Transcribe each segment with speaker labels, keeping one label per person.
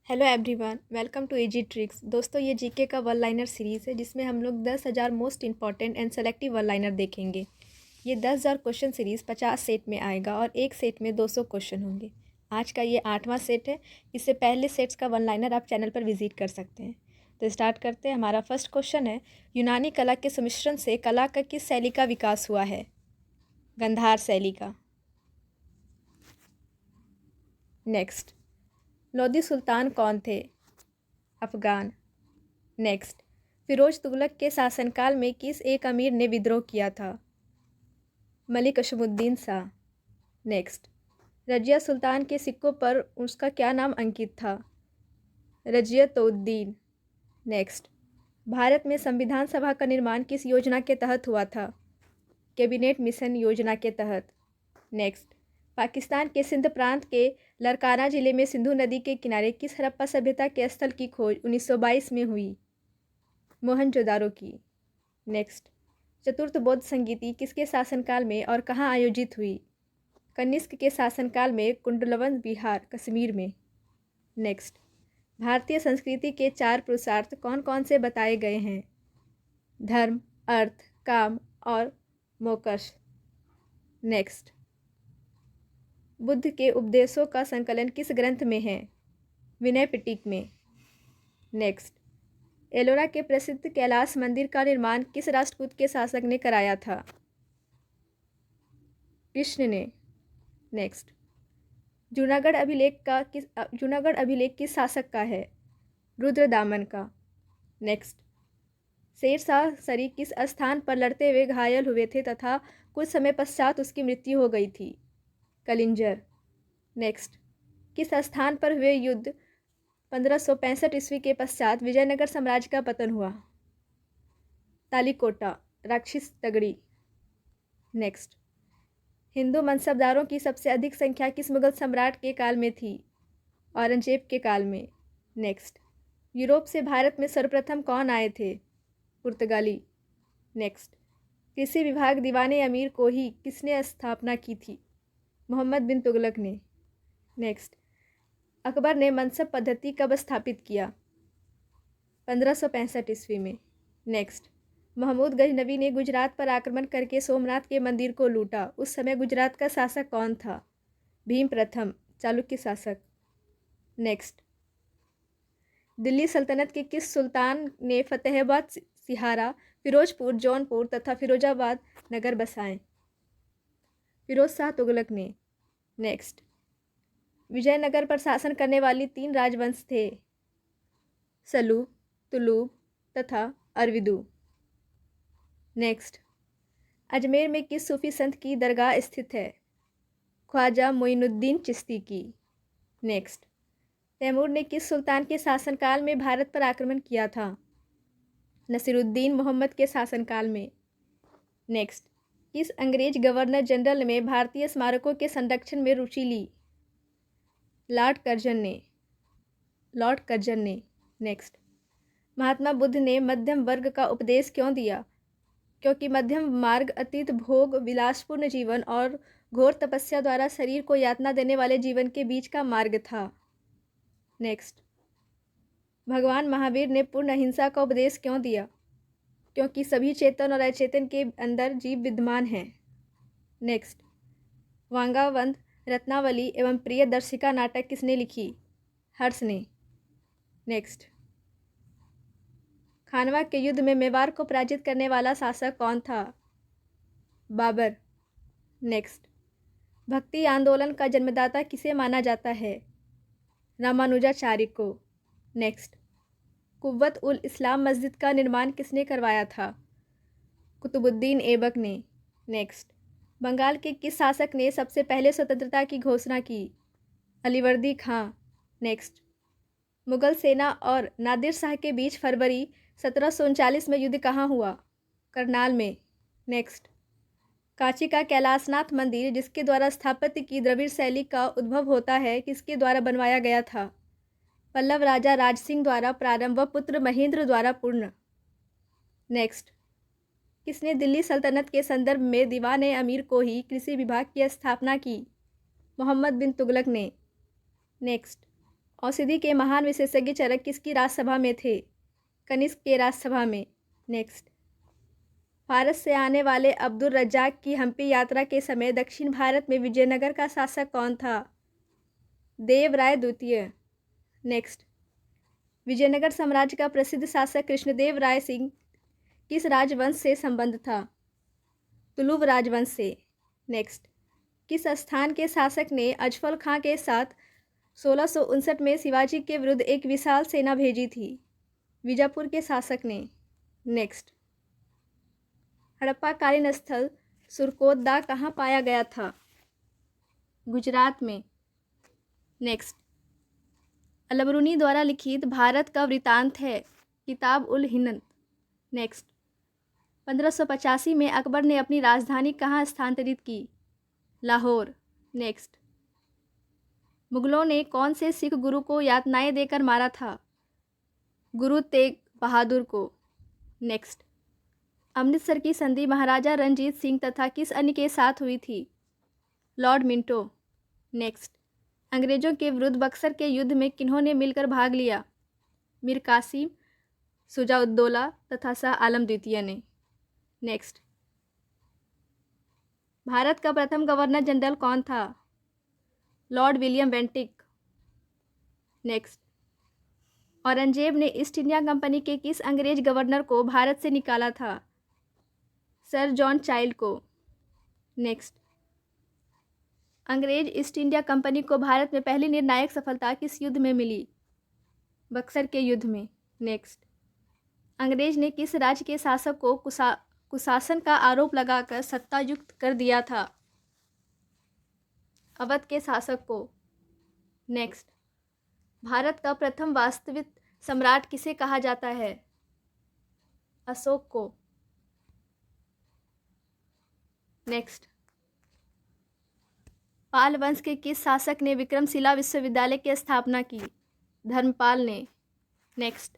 Speaker 1: Hello everyone, welcome to easy tricks. दोस्तों, ये GK का वन लाइनर सीरीज़ है जिसमें हम लोग 10,000 most important and selective one liner देखेंगे। ये 10,000 क्वेश्चन सीरीज़ 50 सेट में आएगा और एक सेट में 200 क्वेश्चन होंगे। आज का ये 8वां सेट है। इससे पहले सेट्स का वन लाइनर आप चैनल पर विजिट कर सकते हैं। तो स्टार्ट करते हैं। हमारा फर्स्ट क्वेश्चन है, यूनानी कला के सम्मिश्रण से कला का किस शैली का विकास हुआ है? गंधार शैली का। नेक्स्ट, लोदी सुल्तान कौन थे? अफगान। नेक्स्ट, फिरोज तुगलक के शासनकाल में किस एक अमीर ने विद्रोह किया था? मलिक अशमुद्दीन शाह। नेक्स्ट, रजिया सुल्तान के सिक्कों पर उसका क्या नाम अंकित था? रजियत-उद-दीन। नेक्स्ट, भारत में संविधान सभा का निर्माण किस योजना के तहत हुआ था? कैबिनेट मिशन योजना के तहत। नेक्स्ट, पाकिस्तान के सिंध प्रांत के लरकाना जिले में सिंधु नदी के किनारे किस हड़प्पा सभ्यता के स्थल की खोज 1922 में हुई? मोहनजोदारो की। नेक्स्ट, चतुर्थ बौद्ध संगीति किसके शासनकाल में और कहाँ आयोजित हुई? कनिष्क के शासनकाल में कुंडलवन बिहार, कश्मीर में। नेक्स्ट, भारतीय संस्कृति के 4 पुरुषार्थ कौन कौन से बताए गए हैं? धर्म, अर्थ, काम और मोक्ष। नेक्स्ट, बुद्ध के उपदेशों का संकलन किस ग्रंथ में है? विनय पिटक में। नेक्स्ट, एलोरा के प्रसिद्ध कैलाश मंदिर का निर्माण किस राष्ट्रकूट के शासक ने कराया था? कृष्ण ने। नेक्स्ट, जूनागढ़ अभिलेख किस शासक का है? रुद्रदामन का। नेक्स्ट, शेरशाह शरी किस स्थान पर लड़ते हुए घायल हुए थे तथा कुछ समय पश्चात उसकी मृत्यु हो गई थी? कलिंजर। नेक्स्ट, किस स्थान पर हुए युद्ध 1565 ईस्वी के पश्चात विजयनगर साम्राज्य का पतन हुआ? तालीकोटा, राक्षस तगड़ी। नेक्स्ट, हिंदू मनसबदारों की सबसे अधिक संख्या किस मुगल सम्राट के काल में थी? औरंगजेब के काल में। नेक्स्ट, यूरोप से भारत में सर्वप्रथम कौन आए थे? पुर्तगाली। नेक्स्ट, कृषि विभाग दीवाने अमीर को ही किसने स्थापना की थी? मोहम्मद बिन तुगलक ने। नेक्स्ट, अकबर ने मनसब पद्धति कब स्थापित किया? 1565 ईस्वी में। नेक्स्ट, महमूद गजनवी ने गुजरात पर आक्रमण करके सोमनाथ के मंदिर को लूटा। उस समय गुजरात का शासक कौन था? भीम प्रथम, चालुक्य शासक। नेक्स्ट, दिल्ली सल्तनत के किस सुल्तान ने फतेहाबाद, सिहारा, फिरोजपुर, जौनपुर तथा फिरोजाबाद नगर बसाए? फिरोज शाह तुगलक ने। नेक्स्ट, विजयनगर पर शासन करने वाली 3 राजवंश थे? सलूब, तुलूब तथा अरविदु। नेक्स्ट, अजमेर में किस सूफी संत की दरगाह स्थित है? ख्वाजा मोइनुद्दीन चिश्ती की। नेक्स्ट, तैमूर ने किस सुल्तान के शासनकाल में भारत पर आक्रमण किया था? नसीरुद्दीन मोहम्मद के शासनकाल में। नेक्स्ट, किस अंग्रेज गवर्नर जनरल में भारतीय स्मारकों के संरक्षण में रुचि ली? लॉर्ड कर्जन ने। नेक्स्ट, महात्मा बुद्ध ने मध्यम वर्ग का उपदेश क्यों दिया? क्योंकि मध्यम मार्ग अतीत भोग, विलासपूर्ण जीवन और घोर तपस्या द्वारा शरीर को यातना देने वाले जीवन के बीच का मार्ग था। नेक्स्ट, भगवान महावीर ने पूर्ण अहिंसा का उपदेश क्यों दिया? क्योंकि सभी चेतन और अचेतन के अंदर जीव विद्यमान हैं। नेक्स्ट, वांगावंत, रत्नावली एवं प्रियदर्शिका नाटक किसने लिखी? हर्ष ने। नेक्स्ट, खानवा के युद्ध में मेवाड़ को पराजित करने वाला शासक कौन था? बाबर। नेक्स्ट, भक्ति आंदोलन का जन्मदाता किसे माना जाता है? रामानुजाचार्य को। नेक्स्ट, कुव्वत उल इस्लाम मस्जिद का निर्माण किसने करवाया था? कुतुबुद्दीन ऐबक ने। नेक्स्ट, बंगाल के किस शासक ने सबसे पहले स्वतंत्रता की घोषणा की? अलीवर्दी खां। नेक्स्ट, मुगल सेना और नादिर शाह के बीच फरवरी 1739 में युद्ध कहाँ हुआ? करनाल में। नेक्स्ट, कांची का कैलाशनाथ मंदिर जिसके द्वारा स्थापत्य की द्रविड़ शैली का उद्भव होता है, किसके द्वारा बनवाया गया था? पल्लव राजा राज सिंह द्वारा प्रारंभ व पुत्र महेंद्र द्वारा पूर्ण। नेक्स्ट, किसने दिल्ली सल्तनत के संदर्भ में दीवाने अमीर को ही कृषि विभाग की स्थापना की? मोहम्मद बिन तुगलक ने। नेक्स्ट, औषधि के महान विशेषज्ञ चरक किसकी राजसभा में थे? कनिष्क के राजसभा में। नेक्स्ट, भारत से आने वाले अब्दुल रज्जाक की हम्पी यात्रा के समय दक्षिण भारत में विजयनगर का शासक कौन था? देवराय द्वितीय। नेक्स्ट, विजयनगर साम्राज्य का प्रसिद्ध शासक कृष्णदेव राय सिंह किस राजवंश से संबंध था? तुलुव राजवंश से। नेक्स्ट, किस स्थान के शासक ने अजफल खां के साथ 1659 में शिवाजी के विरुद्ध एक विशाल सेना भेजी थी? बीजापुर के शासक ने। नेक्स्ट, हड़प्पाकालीन स्थल सुरकोतदा कहाँ पाया गया था? गुजरात में। नेक्स्ट, अलबरूनी द्वारा लिखित भारत का वृतांत है किताब उल हिंद। नेक्स्ट, 1585 में अकबर ने अपनी राजधानी कहाँ स्थानांतरित की? लाहौर। नेक्स्ट, मुगलों ने कौन से सिख गुरु को यातनाएं देकर मारा था? गुरु तेग बहादुर को। नेक्स्ट, अमृतसर की संधि महाराजा रणजीत सिंह तथा किस अन्य के साथ हुई थी? Lord Minto. नेक्स्ट, अंग्रेजों के विरुद्ध बक्सर के युद्ध में किन्होंने मिलकर भाग लिया? मीर कासिम, शुजाउद्दौला तथा शाह आलम द्वितीय ने। नेक्स्ट, भारत का प्रथम गवर्नर जनरल कौन था? Lord William Bentinck. Next, Aurangzeb ने ईस्ट इंडिया कंपनी के किस अंग्रेज गवर्नर को भारत से निकाला था? सर जॉन चाइल्ड को। नेक्स्ट, अंग्रेज ईस्ट इंडिया कंपनी को भारत में पहली निर्णायक सफलता किस युद्ध में मिली? बक्सर के युद्ध में। नेक्स्ट, अंग्रेज ने किस राज्य के शासक को कुशासन का आरोप लगाकर सत्तायुक्त कर दिया था? अवध के शासक को। नेक्स्ट, भारत का प्रथम वास्तविक सम्राट किसे कहा जाता है? अशोक को। नेक्स्ट, पाल वंश के किस शासक ने विक्रमशिला विश्वविद्यालय की स्थापना की? धर्मपाल ने। नेक्स्ट,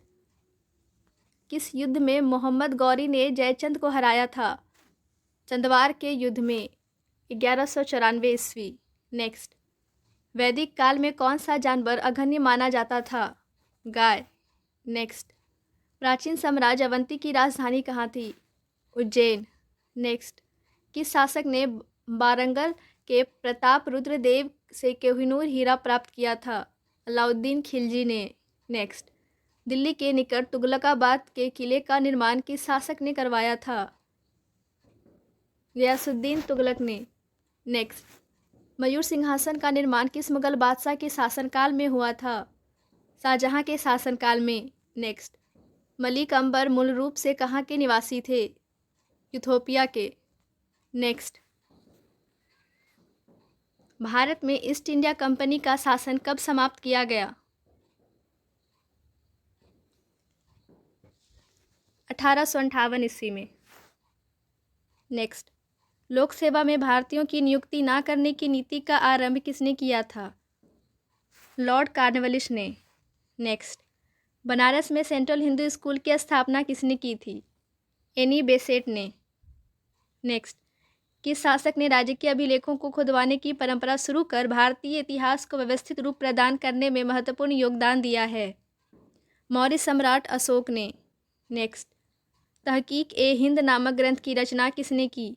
Speaker 1: किस युद्ध में मोहम्मद गौरी ने जयचंद को हराया था? चंदवार के युद्ध में 1194 ईस्वी। नेक्स्ट, वैदिक काल में कौन सा जानवर अघन्य माना जाता था? गाय। नेक्स्ट, प्राचीन साम्राज्य अवंती की राजधानी कहाँ थी? उज्जैन। नेक्स्ट, किस शासक ने वारंगल के प्रताप रुद्र देव से कोहिनूर हीरा प्राप्त किया था? अलाउद्दीन खिलजी ने। नेक्स्ट, दिल्ली के निकट तुगलकाबाद के किले का निर्माण किस शासक ने करवाया था? गयासुद्दीन तुगलक ने। नेक्स्ट, मयूर सिंहासन का निर्माण किस मुगल बादशाह के शासनकाल में हुआ था? शाहजहां के शासनकाल में। नेक्स्ट, मलिक अंबर मूल रूप से कहाँ के निवासी थे? यूथोपिया के। नेक्स्ट, भारत में ईस्ट इंडिया कंपनी का शासन कब समाप्त किया गया? 1858 ईस्वी में। नेक्स्ट, लोक सेवा में भारतीयों की नियुक्ति न करने की नीति का आरंभ किसने किया था? लॉर्ड कॉर्नवालिस ने। नेक्स्ट, बनारस में सेंट्रल हिंदू स्कूल की स्थापना किसने की थी? एनी बेसेंट ने। नेक्स्ट, किस शासक ने राज्य के अभिलेखों को खुदवाने की परंपरा शुरू कर भारतीय इतिहास को व्यवस्थित रूप प्रदान करने में महत्वपूर्ण योगदान दिया है? मौर्य सम्राट अशोक ने। नेक्स्ट, तहकीक ए हिंद नामक ग्रंथ की रचना किसने की?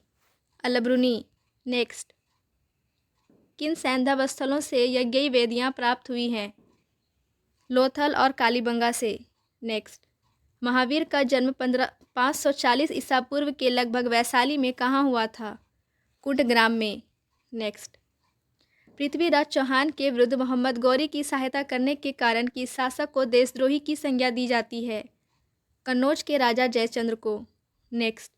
Speaker 1: अलबरूनी। नेक्स्ट, किन सैंधव स्थलों से यज्ञ वेदियाँ प्राप्त हुई हैं? लोथल और कालीबंगा से। नेक्स्ट, महावीर का जन्म 540 ईसा पूर्व के लगभग वैशाली में कहाँ हुआ था? कुटग्राम में। नेक्स्ट, पृथ्वीराज चौहान के विरुद्ध मोहम्मद गौरी की सहायता करने के कारण किस शासक को देशद्रोही की संज्ञा दी जाती है? कन्नौज के राजा जयचंद्र को। नेक्स्ट,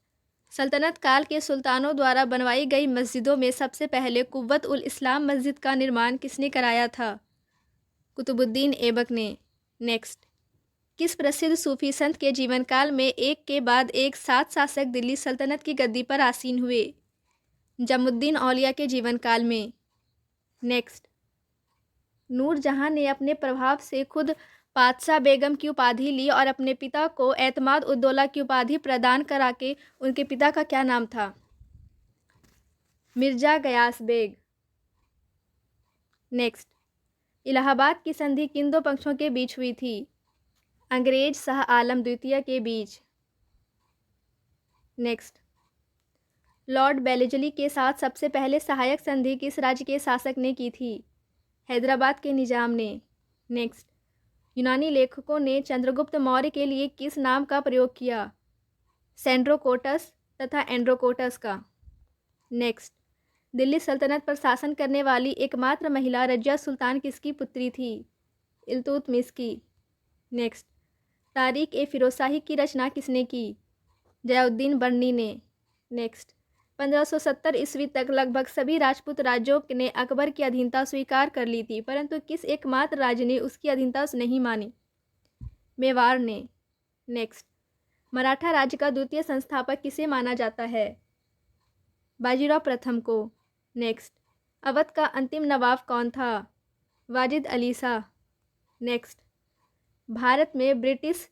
Speaker 1: सल्तनत काल के सुल्तानों द्वारा बनवाई गई मस्जिदों में सबसे पहले कुव्वत उल इस्लाम मस्जिद का निर्माण किसने कराया था? कुतुबुद्दीन ऐबक ने। नेक्स्ट, किस प्रसिद्ध सूफी संत के जीवनकाल में एक के बाद एक 7 शासक दिल्ली सल्तनत की गद्दी पर आसीन हुए? जमुद्दीन औलिया के जीवनकाल में। नेक्स्ट, नूरजहां ने अपने प्रभाव से खुद पातशाह बेगम की उपाधि ली और अपने पिता को एतमाद उद्दौला की उपाधि प्रदान करा के उनके पिता का क्या नाम था? मिर्जा गयास बेग। नेक्स्ट, इलाहाबाद की संधि किन दो पक्षों के बीच हुई थी? अंग्रेज शाह आलम द्वितीय के बीच। नेक्स्ट, लॉर्ड बेलेजली के साथ सबसे पहले सहायक संधि किस राज्य के शासक ने की थी? हैदराबाद के निजाम ने। नेक्स्ट, यूनानी लेखकों ने चंद्रगुप्त मौर्य के लिए किस नाम का प्रयोग किया? सेंड्रोकोटस तथा एंड्रोकोटस का। नेक्स्ट, दिल्ली सल्तनत पर शासन करने वाली एकमात्र महिला रजिया सुल्तान किसकी पुत्री थी? इल्तुतमिश की। नेक्स्ट, तारीख ए फिरोजशाही की रचना किसने की? जयाउद्दीन बर्नी ने। नेक्स्ट, 1570 ईस्वी तक लगभग सभी राजपूत राज्यों ने अकबर की अधीनता स्वीकार कर ली थी, परंतु किस एकमात्र राज्य ने उसकी अधीनता नहीं मानी? मेवाड़ ने। नेक्स्ट, मराठा राज्य का द्वितीय संस्थापक किसे माना जाता है? बाजीराव प्रथम को। नेक्स्ट, अवध का अंतिम नवाब कौन था? वाजिद अली शाह। नेक्स्ट, भारत में ब्रिटिश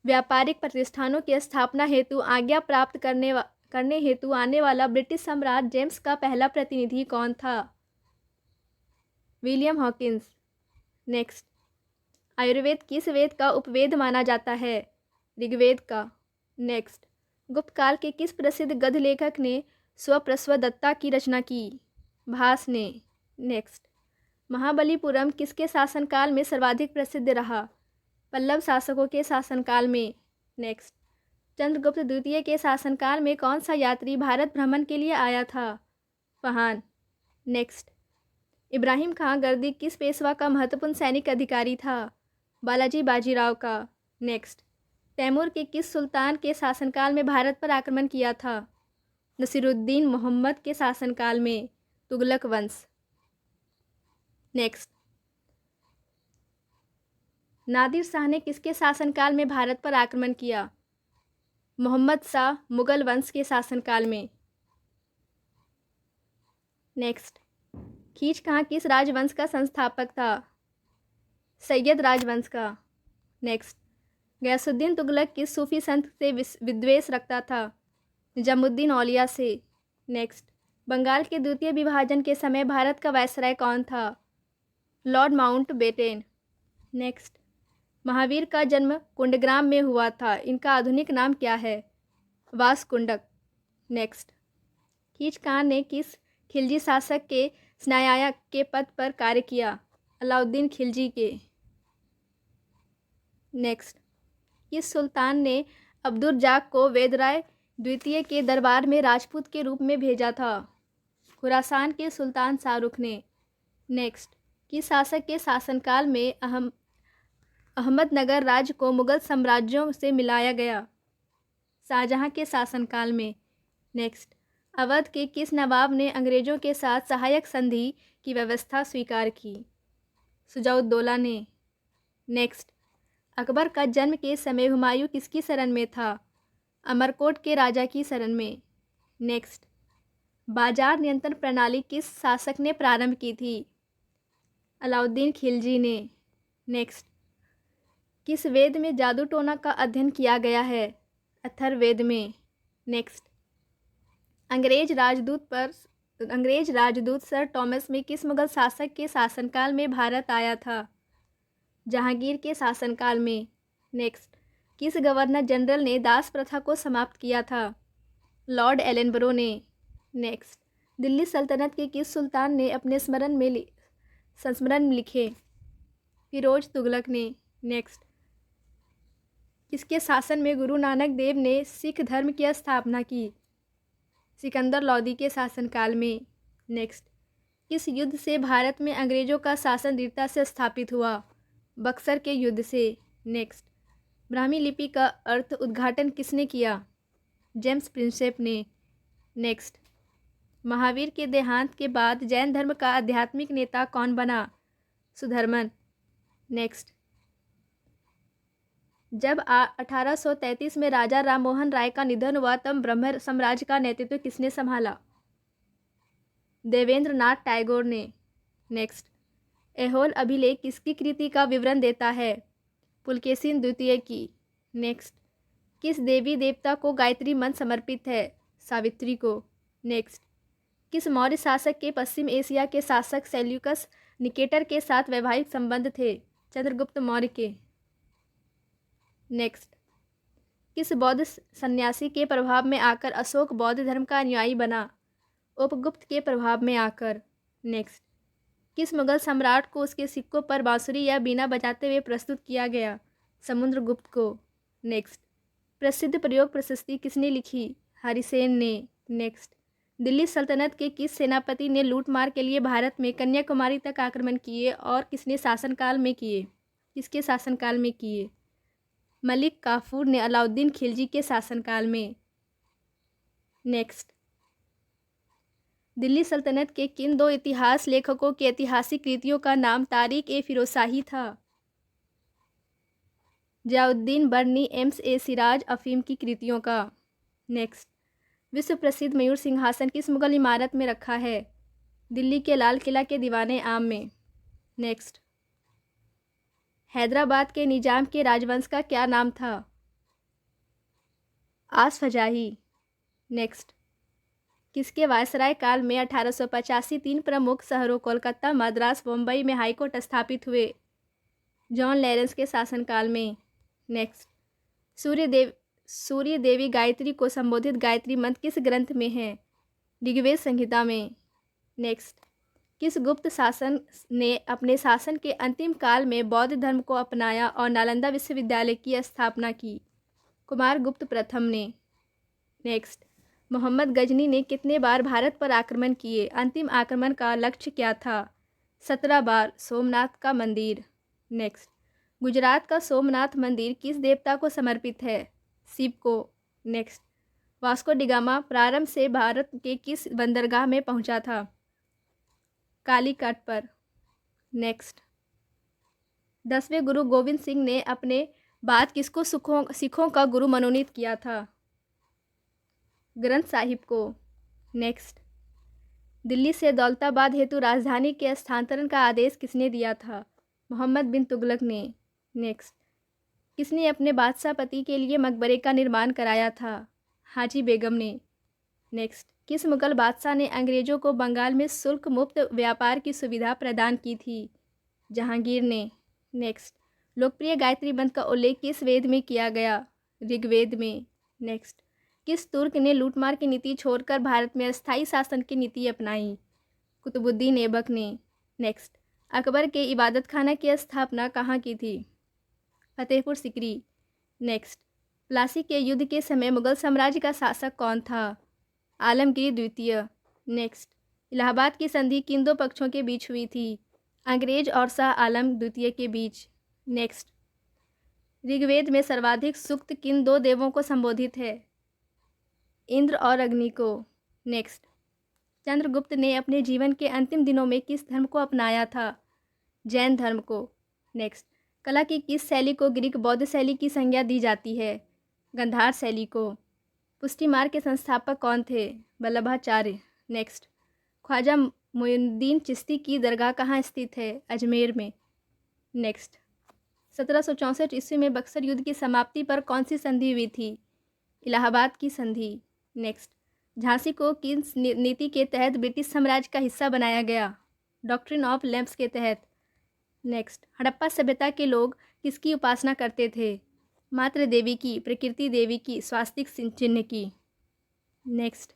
Speaker 1: व्यापारिक प्रतिष्ठानों की स्थापना हेतु आज्ञा प्राप्त करने हेतु आने वाला ब्रिटिश सम्राट जेम्स का पहला प्रतिनिधि कौन था? William Hawkins. नेक्स्ट, आयुर्वेद किस वेद का उपवेद माना जाता है? ऋग्वेद का। नेक्स्ट, गुप्त काल के किस प्रसिद्ध गद्य लेखक ने स्वप्रसवदत्ता की रचना की? भास ने। नेक्स्ट, महाबलीपुरम किसके शासनकाल में सर्वाधिक प्रसिद्ध रहा? पल्लव शासकों के शासनकाल में। नेक्स्ट, चंद्रगुप्त द्वितीय के शासनकाल में कौन सा यात्री भारत भ्रमण के लिए आया था? फहान। नेक्स्ट, इब्राहिम खां गर्दी किस पेशवा का महत्वपूर्ण सैनिक अधिकारी था? बालाजी बाजीराव का। नेक्स्ट, तैमूर के किस सुल्तान के शासनकाल में भारत पर आक्रमण किया था? नसीरुद्दीन मोहम्मद के शासनकाल में। तुगलक वंश। नेक्स्ट, नादिर शाह ने किसके शासनकाल में भारत पर आक्रमण किया? मोहम्मद शाह मुगल वंश के शासनकाल में। नेक्स्ट, खींच कहाँ किस राजवंश का संस्थापक था? सैयद राजवंश का। नेक्स्ट, गयासुद्दीन तुगलक किस सूफी संत से विद्वेष रखता था? निजामुद्दीन औलिया से। नेक्स्ट, बंगाल के द्वितीय विभाजन के समय भारत का वायसराय कौन था? Lord Mountbatten. नेक्स्ट, महावीर का जन्म कुंडग्राम में हुआ था, इनका आधुनिक नाम क्या है? वासकुंडक। नेक्स्ट, खींच खान ने किस खिलजी शासक के स्नायायक के पद पर कार्य किया? अलाउद्दीन खिलजी के। नेक्स्ट, किस सुल्तान ने अब्दुर्रजाक को वेदराय द्वितीय के दरबार में राजपूत के रूप में भेजा था? खुरासान के सुल्तान शाहरुख ने। नेक्स्ट, किस शासक के शासनकाल में अहमदनगर राज्य को मुगल साम्राज्यों से मिलाया गया? शाहजहां के शासनकाल में। नेक्स्ट, अवध के किस नवाब ने अंग्रेजों के साथ सहायक संधि की व्यवस्था स्वीकार की? सुजाउद्दौला ने। नेक्स्ट, अकबर का जन्म के समय हुमायूं किसकी शरण में था? अमरकोट के राजा की शरण में। नेक्स्ट, बाजार नियंत्रण प्रणाली किस शासक ने प्रारंभ की थी? अलाउद्दीन खिलजी ने। नेक्स्ट, किस वेद में जादू टोना का अध्ययन किया गया है? अथर्ववेद में। नेक्स्ट, अंग्रेज राजदूत सर टॉमस में किस मुगल शासक के शासनकाल में भारत आया था? जहांगीर के शासनकाल में। नेक्स्ट, किस गवर्नर जनरल ने दास प्रथा को समाप्त किया था? लॉर्ड एलनबरो ने। नेक्स्ट, दिल्ली सल्तनत के किस सुल्तान ने अपने संस्मरण लिखे? फिरोज तुगलक ने। नेक्स्ट, किसके शासन में गुरु नानक देव ने सिख धर्म की स्थापना की? सिकंदर लोदी के शासनकाल में। नेक्स्ट, किस युद्ध से भारत में अंग्रेजों का शासन दृढ़ता से स्थापित हुआ? बक्सर के युद्ध से। नेक्स्ट, ब्राह्मी लिपि का अर्थ उद्घाटन किसने किया? जेम्स प्रिंसेप ने। नेक्स्ट, महावीर के देहांत के बाद जैन धर्म का आध्यात्मिक नेता कौन बना? सुधर्मन। नेक्स्ट, जब 1833 में राजा राममोहन राय का निधन हुआ तब ब्रह्म साम्राज्य का नेतृत्व किसने संभाला? देवेंद्र नाथ टैगोर ने। नेक्स्ट, ऐहोल अभिलेख किसकी कृति का विवरण देता है? पुलकेशिन द्वितीय की। नेक्स्ट, किस देवी देवता को गायत्री मंत्र समर्पित है? सावित्री को। नेक्स्ट, किस मौर्य शासक के पश्चिम एशिया के शासक सेल्यूकस निकेटर के साथ वैवाहिक संबंध थे? चंद्रगुप्त मौर्य के। नेक्स्ट, किस बौद्ध सन्यासी के प्रभाव में आकर अशोक बौद्ध धर्म का अनुयायी बना? उपगुप्त के प्रभाव में आकर। नेक्स्ट, किस मुगल सम्राट को उसके सिक्कों पर बांसुरी या बीना बजाते हुए प्रस्तुत किया गया? समुद्रगुप्त को। नेक्स्ट, प्रसिद्ध प्रयोग प्रशस्ति किसने लिखी? हरिसेन ने। नेक्स्ट, दिल्ली सल्तनत के किस सेनापति ने लूटमार के लिए भारत में कन्याकुमारी तक आक्रमण किए और किसने शासनकाल में किए? किसके शासनकाल में किए? मलिक काफूर ने अलाउद्दीन खिलजी के शासनकाल में। नेक्स्ट, दिल्ली सल्तनत के किन दो इतिहास लेखकों की ऐतिहासिक कृतियों का नाम तारिक-ए-फिरोजशाही था? जियाउद्दीन बर्नी, एम्स-ए-सिराज अफीम की कृतियों का। नेक्स्ट, विश्व प्रसिद्ध मयूर सिंहासन किस मुगल इमारत में रखा है? दिल्ली के लाल किला के दीवाने आम में। नेक्स्ट, हैदराबाद के निजाम के राजवंश का क्या नाम था? आसफजाही। नेक्स्ट, किसके वायसराय काल में 1885 तीन प्रमुख शहरों कोलकाता, मद्रास, मुंबई में हाईकोर्ट स्थापित हुए? जॉन लॉरेंस के शासनकाल में। नेक्स्ट, सूर्य देवी गायत्री को संबोधित गायत्री मंत्र किस ग्रंथ में है? ऋग्वेद संहिता में। नेक्स्ट, किस गुप्त शासन ने अपने शासन के अंतिम काल में बौद्ध धर्म को अपनाया और नालंदा विश्वविद्यालय की स्थापना की? कुमारगुप्त प्रथम ने। नेक्स्ट, मोहम्मद गजनी ने कितने बार भारत पर आक्रमण किए? अंतिम आक्रमण का लक्ष्य क्या था? 17 बार। सोमनाथ का मंदिर। नेक्स्ट, गुजरात का सोमनाथ मंदिर किस देवता को समर्पित है? शिव को। नेक्स्ट, वास्को डिगामा प्रारंभ से भारत के किस बंदरगाह में पहुंचा था? कालीकट पर। नेक्स्ट, 10वें गुरु गोविंद सिंह ने अपने बाद किसको सिखों का गुरु मनोनीत किया था? ग्रंथ साहिब को। नेक्स्ट, दिल्ली से दौलताबाद हेतु राजधानी के स्थानांतरण का आदेश किसने दिया था? मोहम्मद बिन तुगलक ने। नेक्स्ट, किसने अपने बादशाह पति के लिए मकबरे का निर्माण कराया था? हाजी बेगम ने। नेक्स्ट, किस मुगल बादशाह ने अंग्रेजों को बंगाल में शुल्क मुक्त व्यापार की सुविधा प्रदान की थी? जहांगीर ने। नेक्स्ट, लोकप्रिय गायत्री मंत्र का उल्लेख किस वेद में किया गया? ऋग्वेद में। नेक्स्ट, किस तुर्क ने लूटमार की नीति छोड़कर भारत में अस्थायी शासन की नीति अपनाई? कुतुबुद्दीन ऐबक ने। नेक्स्ट, अकबर के इबादत खाना की स्थापना कहाँ की थी? फतेहपुर सिकरी। नेक्स्ट, प्लासी के युद्ध के समय मुगल साम्राज्य का शासक कौन था? आलमगीर द्वितीय। नेक्स्ट, इलाहाबाद की संधि किन दो पक्षों के बीच हुई थी? अंग्रेज और शाह आलम द्वितीय के बीच। नेक्स्ट, ऋग्वेद में सर्वाधिक सूक्त किन दो देवों को संबोधित है? इंद्र और अग्नि को। नेक्स्ट, चंद्रगुप्त ने अपने जीवन के अंतिम दिनों में किस धर्म को अपनाया था? जैन धर्म को। नेक्स्ट, कला की किस शैली को ग्रीक बौद्ध शैली की संज्ञा दी जाती है? गंधार शैली को। पुष्टि मार्ग के संस्थापक कौन थे? वल्लभाचार्य। नेक्स्ट, ख्वाजा मोइनुद्दीन चिश्ती की दरगाह कहाँ स्थित है? अजमेर में। नेक्स्ट, 1764 ईस्वी में बक्सर युद्ध की समाप्ति पर कौन सी संधि हुई थी? इलाहाबाद की संधि। नेक्स्ट, झांसी को किस नीति के तहत ब्रिटिश साम्राज्य का हिस्सा बनाया गया? डॉक्ट्रिन ऑफ लैंप्स के तहत। नेक्स्ट, हड़प्पा सभ्यता के लोग किसकी उपासना करते थे? मातृ देवी की, प्रकृति देवी की, स्वास्तिक चिन्ह की। नेक्स्ट,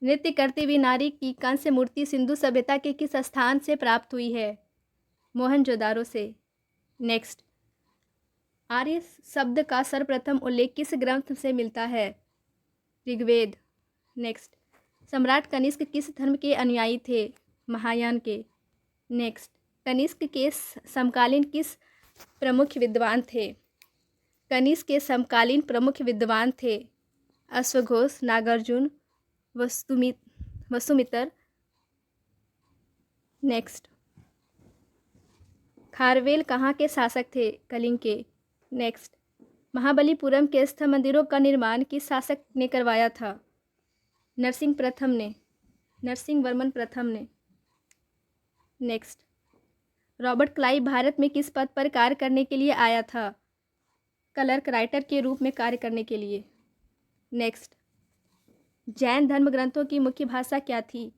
Speaker 1: नृत्य करती हुई नारी की कांस्य मूर्ति सिंधु सभ्यता के किस स्थान से प्राप्त हुई है? मोहनजोदारो से। नेक्स्ट, आर्य शब्द का सर्वप्रथम उल्लेख किस ग्रंथ से मिलता है? ऋग्वेद। नेक्स्ट, सम्राट कनिष्क किस धर्म के अनुयायी थे? महायान के। नेक्स्ट, कनिष्क के समकालीन किस प्रमुख विद्वान थे? कनिष्क के समकालीन प्रमुख विद्वान थे अश्वघोष, नागार्जुन, वसुमित्र। नेक्स्ट, खारवेल कहाँ के शासक थे? कलिंग के। नेक्स्ट, महाबलीपुरम के स्थल मंदिरों का निर्माण किस शासक ने करवाया था? नरसिंह प्रथम ने। नरसिंह वर्मन प्रथम ने। नेक्स्ट, रॉबर्ट क्लाइव भारत में किस पद पर कार्य करने के लिए आया था? क्लर्क राइटर के रूप में कार्य करने के लिए। नेक्स्ट, जैन धर्म ग्रंथों की मुख्य भाषा क्या थी?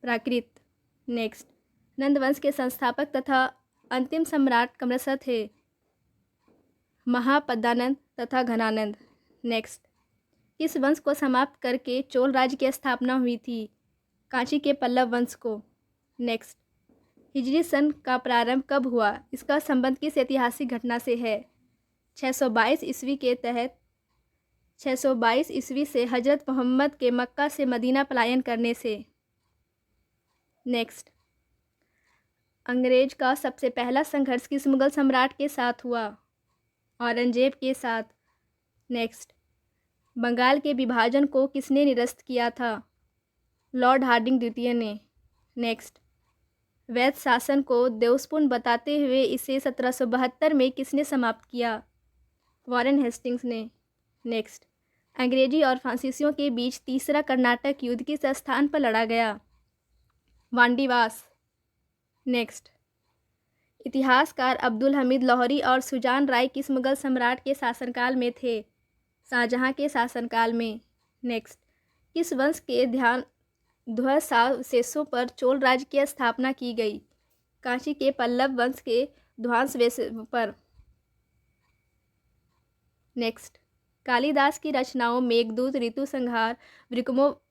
Speaker 1: प्राकृत। नेक्स्ट, नंद वंश के संस्थापक तथा अंतिम सम्राट क्रमशः थे महापद्मानंद तथा घनानंद। नेक्स्ट, किस वंश को समाप्त करके चोल राज्य की स्थापना हुई थी? कांची के पल्लव वंश को। नेक्स्ट, हिजरी सन का प्रारंभ कब हुआ? इसका संबंध किस ऐतिहासिक घटना से है? 622 ईस्वी के तहत 622 ईस्वी से हजरत मोहम्मद के मक्का से मदीना पलायन करने से। नेक्स्ट, अंग्रेज का सबसे पहला संघर्ष किस मुगल सम्राट के साथ हुआ? औरंगजेब के साथ। नेक्स्ट, बंगाल के विभाजन को किसने निरस्त किया था? लॉर्ड हार्डिंग द्वितीय ने। नेक्स्ट, वैध शासन को दोषपूर्ण बताते हुए इसे 1772 में किसने समाप्त किया? वॉरेन हेस्टिंग्स ने। नेक्स्ट, अंग्रेजी और फ्रांसीसियों के बीच तीसरा कर्नाटक युद्ध किस स्थान पर लड़ा गया? वांडीवास। नेक्स्ट, इतिहासकार अब्दुल हमीद लाहौरी और सुजान राय किस मुगल सम्राट के शासनकाल में थे? शाहजहां के शासनकाल में। नेक्स्ट, किस वंश के ध्वंसावशेषों पर चोल राज्य की स्थापना की गई? कांची के पल्लव वंश के ध्वंसावशेषों पर। नेक्स्ट, कालिदास की रचनाओं मेघदूत, ऋतुसंहार,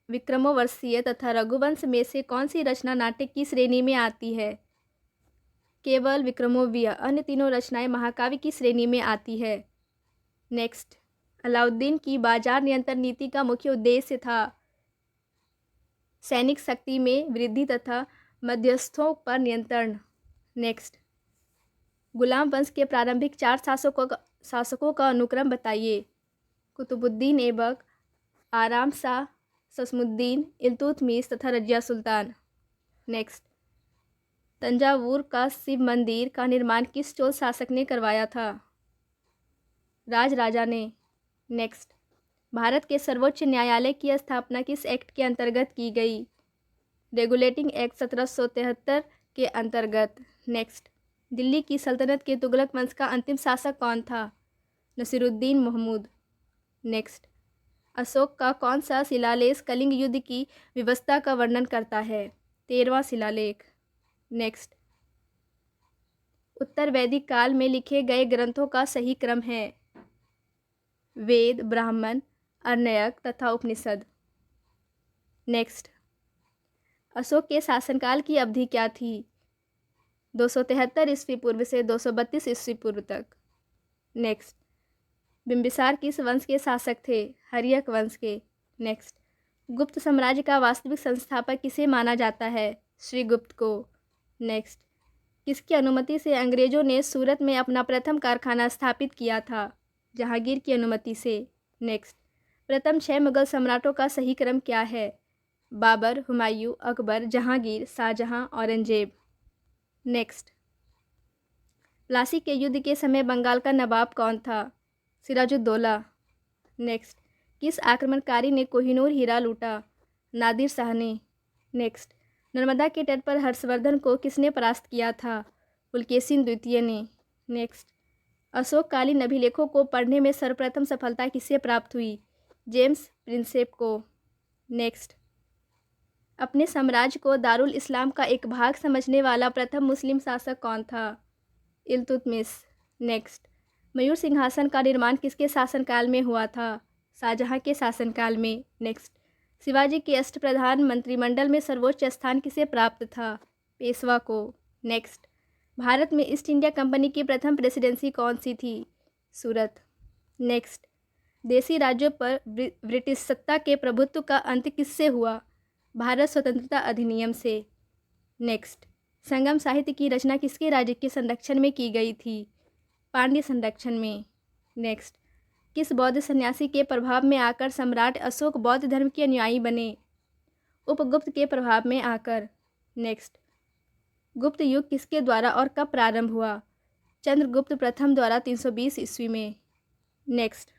Speaker 1: विक्रमोर्वशीय तथा रघुवंश में से कौन सी रचना नाटक की श्रेणी में आती है? केवल विक्रमोर्वशीय। अन्य तीनों रचनाएं महाकाव्य की श्रेणी में आती है। नेक्स्ट, अलाउद्दीन की बाजार नियंत्रण नीति का मुख्य उद्देश्य था सैनिक शक्ति में वृद्धि तथा मध्यस्थों पर नियंत्रण। नेक्स्ट, गुलाम वंश के प्रारंभिक 4 शासकों का अनुक्रम बताइए। कुतुबुद्दीन ऐबक, आराम शाह, शमसुद्दीन, इल्तुतमिश तथा रजिया सुल्तान। नेक्स्ट, तंजावुर का शिव मंदिर का निर्माण किस चोल शासक ने करवाया था? राजा ने। नेक्स्ट, भारत के सर्वोच्च न्यायालय की स्थापना किस एक्ट के अंतर्गत की गई? रेगुलेटिंग एक्ट 1773 के अंतर्गत। नेक्स्ट, दिल्ली की सल्तनत के तुगलक वंश का अंतिम शासक कौन था? नसीरुद्दीन महमूद। नेक्स्ट, अशोक का कौन सा शिलालेख कलिंग युद्ध की व्यवस्था का वर्णन करता है? 13वां शिलालेख। नेक्स्ट, उत्तर वैदिक काल में लिखे गए ग्रंथों का सही क्रम है? वेद, ब्राह्मण, अरण्यक तथा उपनिषद। नेक्स्ट, अशोक के शासनकाल की अवधि क्या थी? 273 ईस्वी पूर्व से 232 ईस्वी पूर्व तक। नेक्स्ट, बिंबिसार किस वंश के शासक थे? हर्यक वंश के। नेक्स्ट, गुप्त साम्राज्य का वास्तविक संस्थापक किसे माना जाता है? श्रीगुप्त को। नेक्स्ट, किसकी अनुमति से अंग्रेजों ने सूरत में अपना प्रथम कारखाना स्थापित किया था? जहांगीर की अनुमति से। नेक्स्ट, प्रथम 6 मुगल सम्राटों का सही क्रम क्या है? बाबर, हुमायूं, अकबर, जहांगीर, शाहजहां, औरंगजेब। नेक्स्ट, प्लासी के युद्ध के समय बंगाल का नवाब कौन था? सिराजुद्दौला। नेक्स्ट, किस आक्रमणकारी ने कोहिनूर हीरा लूटा? नादिर शाह ने। नेक्स्ट, नर्मदा के तट पर हर्षवर्धन को किसने परास्त किया था? पुलकेशिन द्वितीय ने। नेक्स्ट, अशोककालीन अभिलेखों को पढ़ने में सर्वप्रथम सफलता किसे प्राप्त हुई? जेम्स प्रिंसेप को। नेक्स्ट, अपने साम्राज्य को दारुल इस्लाम का एक भाग समझने वाला प्रथम मुस्लिम शासक कौन था? इल्तुतमिश। नेक्स्ट, मयूर सिंहासन का निर्माण किसके शासनकाल में हुआ था? शाहजहां के शासनकाल में। नेक्स्ट, शिवाजी के अष्टप्रधान मंत्रिमंडल में सर्वोच्च स्थान किसे प्राप्त था? पेशवा को। नेक्स्ट, भारत में ईस्ट इंडिया कंपनी की प्रथम प्रेसिडेंसी कौन सी थी? सूरत। नेक्स्ट, देशी राज्यों पर ब्रिटिश सत्ता के प्रभुत्व का अंत किससे हुआ? भारत स्वतंत्रता अधिनियम से। नेक्स्ट, संगम साहित्य की रचना किसके राज्य के संरक्षण में की गई थी? पांड्य संरक्षण में। नेक्स्ट, किस बौद्ध सन्यासी के प्रभाव में आकर सम्राट अशोक बौद्ध धर्म के अनुयायी बने? उपगुप्त के प्रभाव में आकर। नेक्स्ट, गुप्त युग किसके द्वारा और कब प्रारंभ हुआ? चंद्रगुप्त प्रथम द्वारा 320 ईस्वी में। नेक्स्ट,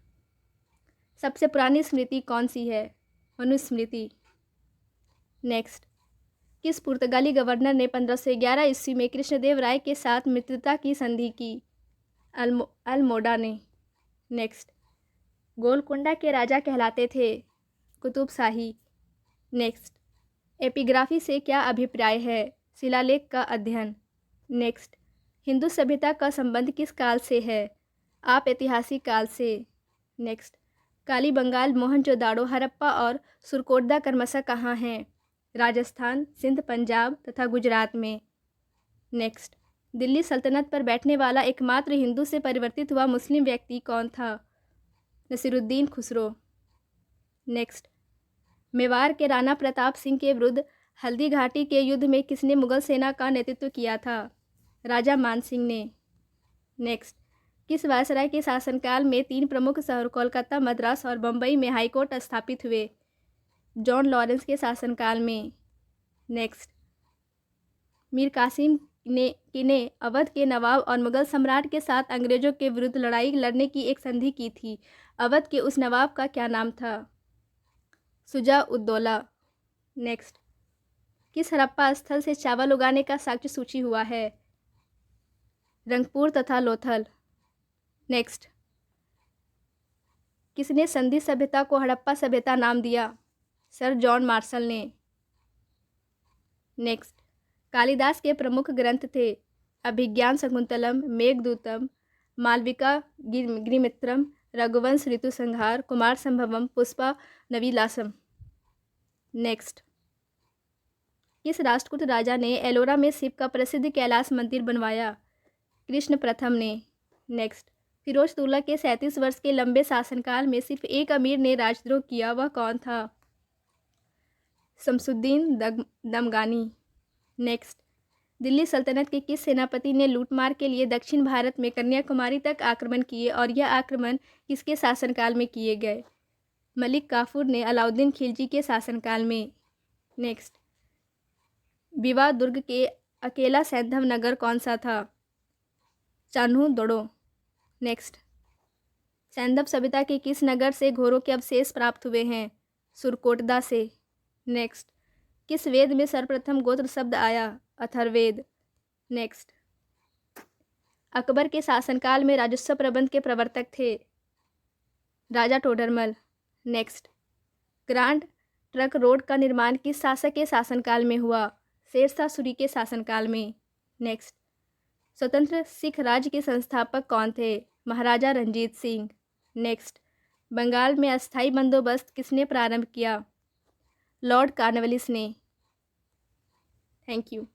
Speaker 1: सबसे पुरानी स्मृति कौन सी है? मनुस्मृति। नेक्स्ट, किस पुर्तगाली गवर्नर ने 1511 ईस्वी में कृष्णदेव राय के साथ मित्रता की संधि की? अल्मोड़ा ने। नेक्स्ट, गोलकोंडा के राजा कहलाते थे? कुतुब शाही। नेक्स्ट, एपिग्राफी से क्या अभिप्राय है? शिलालेख का अध्ययन। नेक्स्ट, हिंदू सभ्यता का संबंध किस काल से है? आप ऐतिहासिक काल से। नेक्स्ट, कालीबंगाल, मोहनजोदाड़ो, हड़प्पा और सुरकोटदा क्रमशः कहाँ हैं? राजस्थान, सिंध, पंजाब तथा गुजरात में। नेक्स्ट, दिल्ली सल्तनत पर बैठने वाला एकमात्र हिंदू से परिवर्तित हुआ मुस्लिम व्यक्ति कौन था? नसीरुद्दीन खुसरो। नेक्स्ट, मेवाड़ के राणा प्रताप सिंह के विरुद्ध हल्दी घाटी के युद्ध में किसने मुगल सेना का नेतृत्व किया था? राजा मान सिंह ने। नेक्स्ट, किस वायसराय के शासनकाल में 3 प्रमुख शहर कोलकाता, मद्रास और बम्बई में हाईकोर्ट स्थापित हुए? जॉन लॉरेंस के शासनकाल में। नेक्स्ट, मीर कासिम ने अवध के नवाब और मुगल सम्राट के साथ अंग्रेजों के विरुद्ध लड़ाई लड़ने की एक संधि की थी। अवध के उस नवाब का क्या नाम था? शुजा उद्दौला। नेक्स्ट, किस हड़प्पा स्थल से चावल उगाने का साक्ष्य सूची हुआ है? रंगपुर तथा लोथल। नेक्स्ट, किसने संधि सभ्यता को हड़प्पा सभ्यता नाम दिया? सर जॉन मार्शल ने। नेक्स्ट, कालिदास के प्रमुख ग्रंथ थे? अभिज्ञान शकुंतलम, मेघदूतम, मालविका गिरिमित्रम, रघुवंश ऋतुसंहार, कुमार संभवम, पुष्पा नविलासम। नेक्स्ट, किस राष्ट्रकूट राजा ने एलोरा में शिव का प्रसिद्ध कैलाश मंदिर बनवाया? कृष्ण प्रथम ने। नेक्स्ट, फिरोजदुल्ला के 37 वर्ष के लंबे शासनकाल में सिर्फ एक अमीर ने राजद्रोह किया, वह कौन था? शमसुद्दीन दमगानी। नेक्स्ट, दिल्ली सल्तनत के किस सेनापति ने लूटमार के लिए दक्षिण भारत में कन्याकुमारी तक आक्रमण किए और यह आक्रमण किसके शासनकाल में किए गए? मलिक काफूर ने अलाउद्दीन खिलजी के शासनकाल में। नेक्स्ट, बिवा दुर्ग के अकेला सैंधव नगर कौन सा था? चान्हू दोड़ो। नेक्स्ट, सैंधव सभ्यता के किस नगर से घोड़ों के अवशेष प्राप्त हुए हैं? सुरकोटदा से। नेक्स्ट, किस वेद में सर्वप्रथम गोत्र शब्द आया? अथर्ववेद। नेक्स्ट, अकबर के शासनकाल में राजस्व प्रबंध के प्रवर्तक थे? Raja Todarmal. Next, grand trunk road का निर्माण किस शासक के शासनकाल में हुआ? शेरशाह सूरी के शासनकाल में। नेक्स्ट, स्वतंत्र सिख राज्य के संस्थापक कौन थे? महाराजा रंजीत सिंह। नेक्स्ट, बंगाल में अस्थायी बंदोबस्त किसने प्रारंभ किया? लॉर्ड कॉर्नवालिस ने। Thank you.